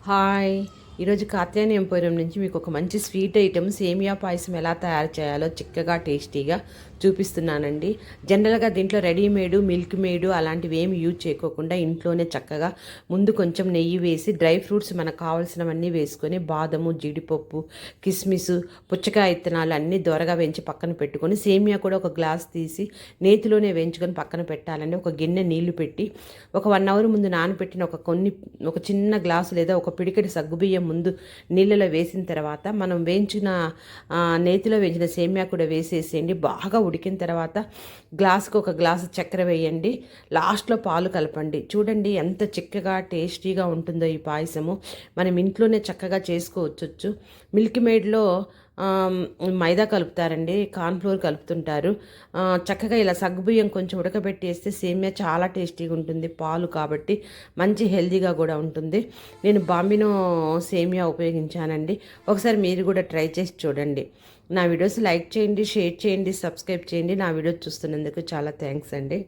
Hi, ఈరోజు Katyayani emporium నుంచి మీకు ఒక మంచి స్వీట్ ఐటెం సేమియా పాయసం ఎలా తయారు చేయాలో చిక్కగా టేస్టీగా చూపిస్తున్నానండి. జనరల్గా దీంట్లో రెడీమేడ్ మిల్క్ మేడ్ అలాంటివి ఏమి యూజ్ చేయకోకుండా ఇంట్లోనే చక్కగా ముందు కొంచెం నెయ్యి వేసి డ్రై ఫ్రూట్స్ మనకు కావాల్సినవన్నీ వేసుకొని బాదము, జీడిపప్పు, కిస్మిస్, పుచ్చకాయ విత్తనాలు అన్నీ దొరగా వేయించి పక్కన పెట్టుకొని సేమియా కూడా ఒక గ్లాస్ తీసి నేతిలోనే వేయించుకొని పక్కన పెట్టాలండి. ఒక గిన్నె నీళ్లు పెట్టి ఒక 1 అవర్ ముందు నానబెట్టిన ఒక చిన్న గ్లాసు లేదా ఒక పిడికెడు సగ్గుబియ్యం ముందు నీళ్ళలో వేసిన తర్వాత మనం నేతిలో వేయించిన సేమియా కూడా వేసేసేయండి. బాగా ఉడికిన తర్వాత గ్లాసుకు ఒక గ్లాసు చక్కెర వేయండి. లాస్ట్లో పాలు కలపండి. చూడండి ఎంత చిక్కగా టేస్టీగా ఉంటుందో ఈ పాయసము. మనం ఇంట్లోనే చక్కగా చేసుకోవచ్చు. మిల్క్ మేడ్లో మైదా కలుపుతారండి, కార్న్ఫ్లోర్ కలుపుతుంటారు. చక్కగా ఇలా సగ్గుబియ్యం కొంచెం ఉడకబెట్టేస్తే సేమియా చాలా టేస్టీగా ఉంటుంది. పాలు కాబట్టి మంచి హెల్తీగా కూడా ఉంటుంది. నేను బాంబినో సేమియా ఉపయోగించానండి. ఒకసారి మీరు కూడా ట్రై చేసి చూడండి. నా వీడియోస్ లైక్ చేయండి, షేర్ చేయండి, సబ్స్క్రైబ్ చేయండి. నా వీడియోస్ చూస్తున్నందుకు చాలా థ్యాంక్స్ అండి.